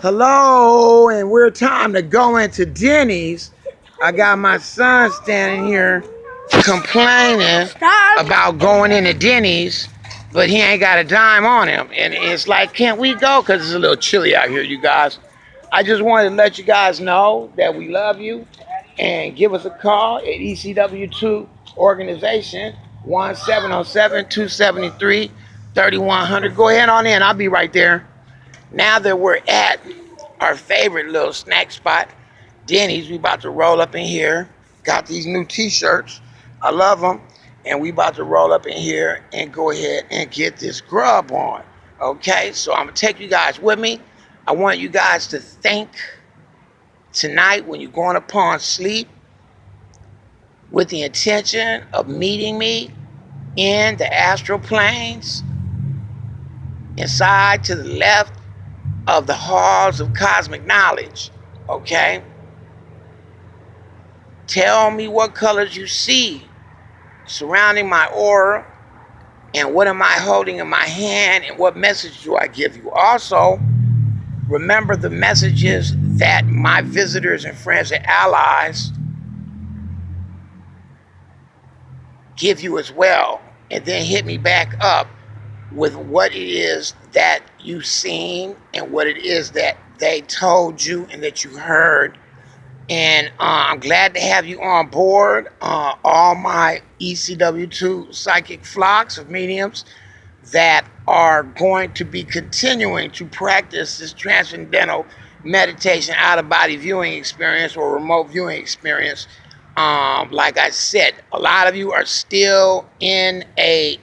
Hello, and we're time to go into Dennys. I got my son standing here complaining about going into Dennys, but he ain't got a dime on him. And it's like, can't we go? Because it's a little chilly out here, you guys. I just wanted to let you guys know that we love you and give us a call at ECW2 Organization, 1707-273-3100. Go ahead on in. I'll be right there. Now that we're at our favorite little snack spot, Dennys, we about to roll up in here. Got these new t-shirts. I love them. And we about to roll up in here and go ahead and get this grub on. Okay, so I'm going to take you guys with me. I want you guys to think tonight when you're going upon sleep with the intention of meeting me in the astral planes, inside to the left of the halls of cosmic knowledge, okay? Tell me what colors you see surrounding my aura, and what am I holding in my hand, and what message do I give you? Also, remember the messages that my visitors and friends and allies give you as well, and then hit me back up with what it is that you've seen and what it is that they told you and that you heard. And I'm glad to have you on board. All my ECW2 psychic flocks of mediums that are going to be continuing to practice this transcendental meditation out-of-body viewing experience or remote viewing experience. Like I said, a lot of you are still in a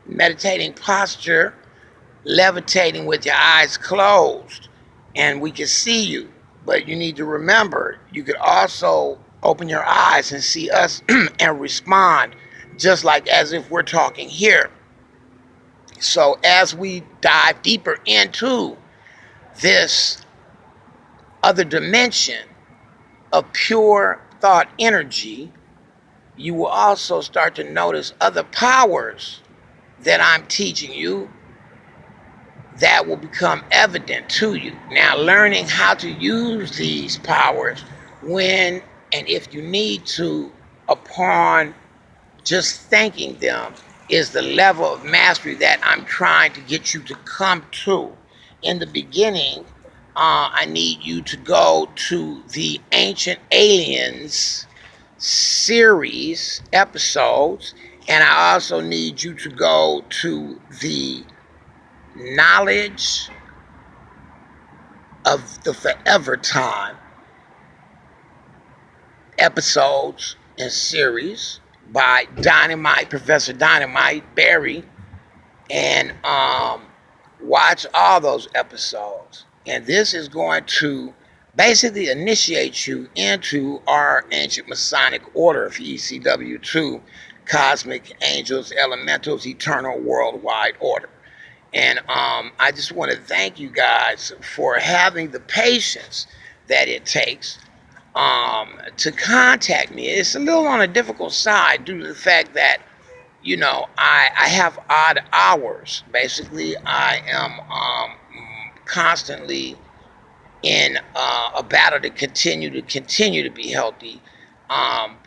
meditating posture, levitating with your eyes closed, and we can see you. But you need to remember, you could also open your eyes and see us and respond just like as if we're talking here. So as we dive deeper into this other dimension of pure thought energy, you will also start to notice other powers that I'm teaching you that will become evident to you. Now, learning how to use these powers when and if you need to upon just thanking them is the level of mastery that I'm trying to get you to come to. In the beginning, I need you to go to the Ancient Aliens series episodes, and I also need you to go to the Knowledge of the Forever Time episodes and series by Dynamite, Professor Dynamite Barry, and watch all those episodes. And this is going to basically initiate you into our ancient Masonic order of ECW2, Cosmic Angels, Elementals, Eternal Worldwide Order. And I just want to thank you guys for having the patience that it takes to contact me. It's a little on a difficult side due to the fact that, you know, I have odd hours. Basically, I am constantly in a battle to continue to be healthy,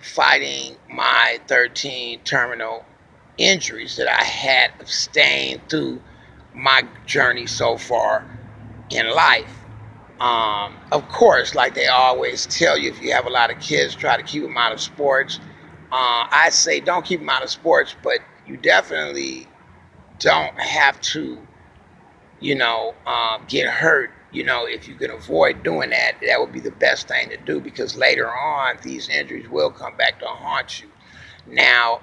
fighting my 13 terminal injuries that I had sustained through my journey so far in life. Of course, like they always tell you, if you have a lot of kids, try to keep them out of sports. I say don't keep them out of sports, but you definitely don't have to, you know, get hurt. You know, if you can avoid doing that, that would be the best thing to do, because later on, these injuries will come back to haunt you. Now,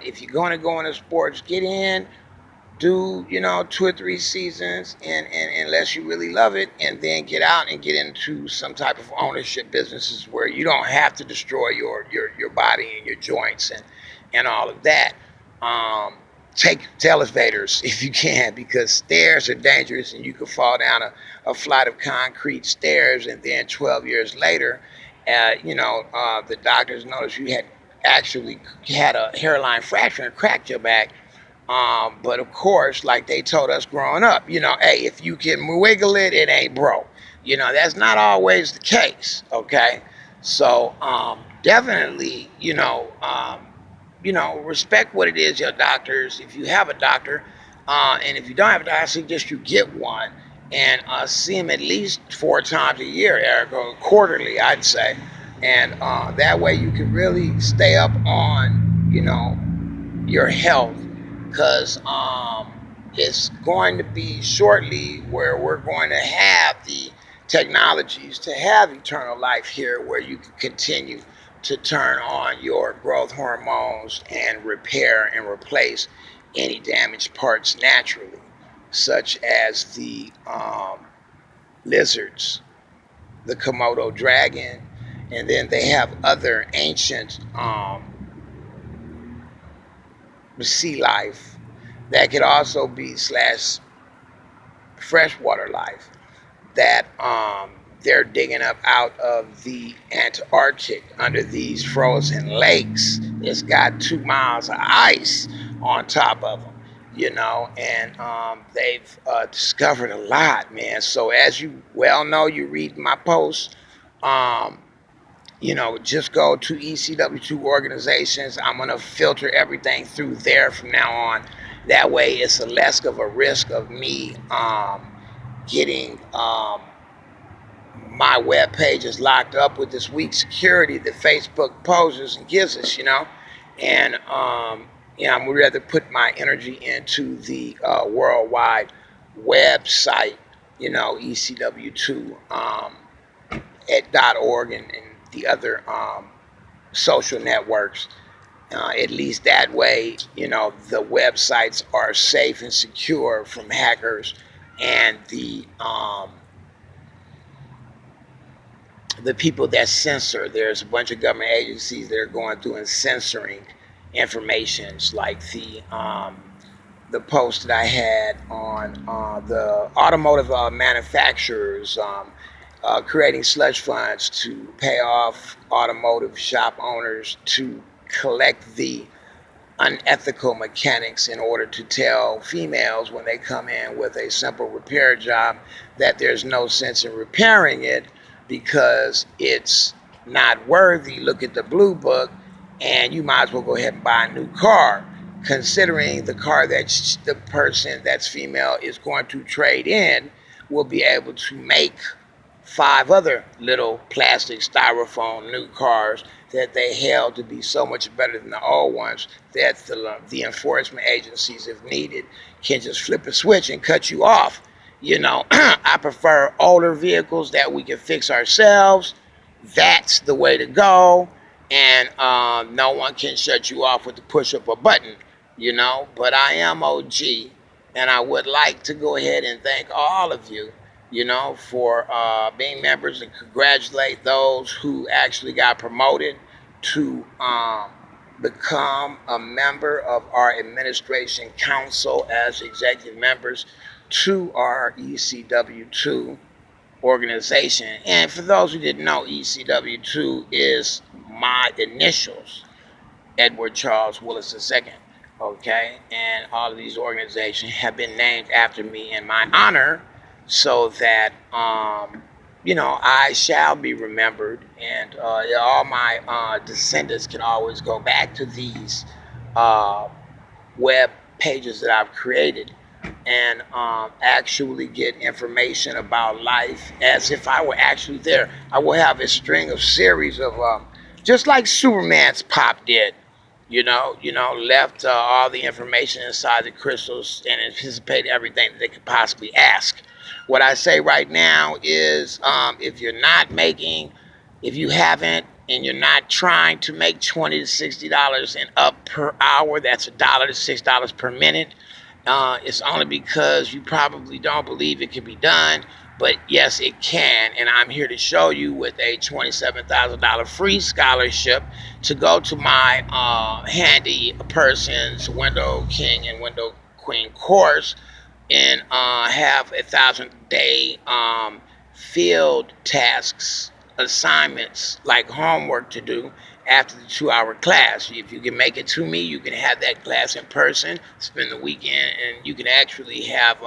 if you're going to go into sports, get in, do, you know, 2 or 3 seasons, and unless you really love it, and then get out and get into some type of ownership businesses where you don't have to destroy your body and your joints and all of that. Take elevators if you can, because stairs are dangerous, and you could fall down a flight of concrete stairs, and then 12 years later, the doctors noticed you had actually had a hairline fracture and cracked your back. But of course, like they told us growing up, hey, if you can wiggle it, it ain't broke. That's not always the case. Okay, so definitely, respect what it is your doctors. If you have a doctor, and if you don't have a doctor, I suggest you get one and see him at least 4 times a year, Erica, quarterly, I'd say, and that way you can really stay up on, your health, because it's going to be shortly where we're going to have the technologies to have eternal life here, where you can continue to turn on your growth hormones and repair and replace any damaged parts naturally, such as the lizards, the Komodo dragon, and then they have other ancient sea life that could also be / freshwater life that they're digging up out of the Antarctic under these frozen lakes. It's got 2 miles of ice on top of them, and they've discovered a lot, man. So as you well know, you read my posts, just go to ECW2 organizations. I'm going to filter everything through there from now on. That way it's less of a risk of me getting my web pages locked up with this weak security that Facebook poses and gives us, And I'm rather put my energy into the worldwide website, ECW2 .org and the other social networks. At least that way, the websites are safe and secure from hackers and the people that censor. There's a bunch of government agencies that are going through and censoring informations, like the post that I had on the automotive manufacturers creating slush funds to pay off automotive shop owners to collect the unethical mechanics in order to tell females when they come in with a simple repair job that there's no sense in repairing it because it's not worthy. Look at the blue book and you might as well go ahead and buy a new car, considering the car that the person that's female is going to trade in will be able to make 5 other little plastic styrofoam new cars that they held to be so much better than the old ones that the enforcement agencies, if needed, can just flip a switch and cut you off. I prefer older vehicles that we can fix ourselves. That's the way to go. And no one can shut you off with the push of a button, But I am OG, and I would like to go ahead and thank all of you, for being members, and congratulate those who actually got promoted to become a member of our administration council as executive members to our ECW2 organization. And for those who didn't know, ECW2 is my initials, Edward Charles Willis II. Okay, and all of these organizations have been named after me in my honor, so that I shall be remembered, and all my descendants can always go back to these web pages that I've created and actually get information about life as if I were actually there. I will have a string of series of just like Superman's pop did. Left all the information inside the crystals and anticipated everything that they could possibly ask. What I say right now is if you haven't, and you're not trying to make $20 to $60 and up per hour, that's $1 to $6 per minute, it's only because you probably don't believe it can be done. But yes, it can, and I'm here to show you with a $27,000 free scholarship to go to my handy person's windowKing and windowQueen course and have 1,000-day field tasks, assignments like homework to do, after the 2-hour class. If you can make it to me, you can have that class in person, spend the weekend, and you can actually have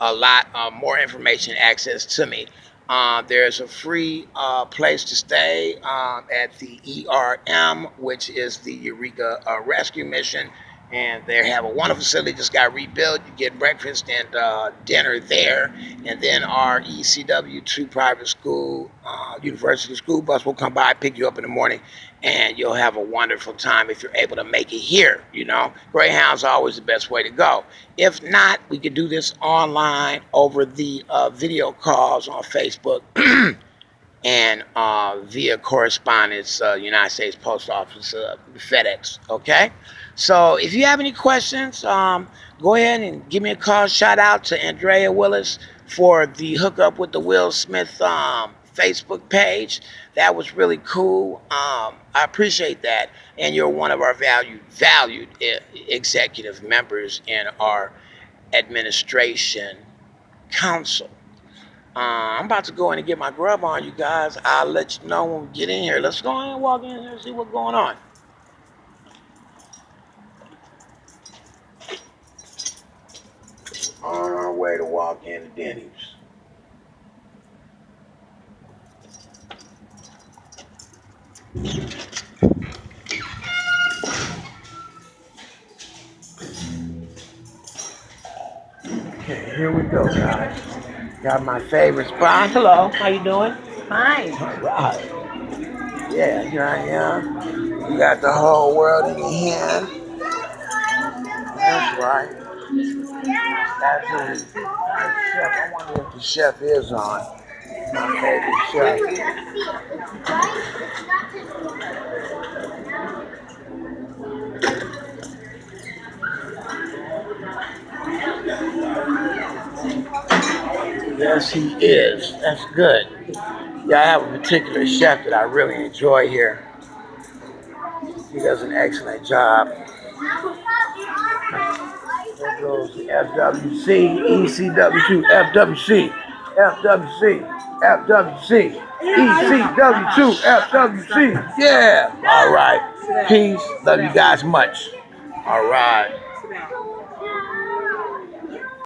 a lot more information access to me. There's a free place to stay at the ERM, which is the Eureka Rescue Mission. And they have a wonderful facility, just got rebuilt. You get breakfast and dinner there. And then our ECW2 private school, university school bus will come by, pick you up in the morning, and you'll have a wonderful time if you're able to make it here. You know, Greyhound's always the best way to go. If not, we could do this online over the video calls on Facebook and via correspondence, United States Post Office, FedEx, okay? So if you have any questions, go ahead and give me a call. Shout out to Andrea Willis for the hookup with the Will Smith Facebook page. That was really cool. I appreciate that. And you're one of our valued executive members in our administration council. I'm about to go in and get my grub on, you guys. I'll let you know when we get in here. Let's go ahead and walk in here and see what's going on. On our way to walk into Dennys. Okay, here we go, guys. Got my favorite spot. Hello, how you doing? Fine. All right. Yeah, here I am. You got the whole world in your hand. That's right. That's a chef. I wonder if the chef is on. My favorite chef. Yes, he is. That's good. Yeah, I have a particular chef that I really enjoy here. He does an excellent job. There goes the FWC, ECW2, FWC, FWC, FWC, ECW2, FWC. Yeah. All right. Peace. Love you guys much. All right.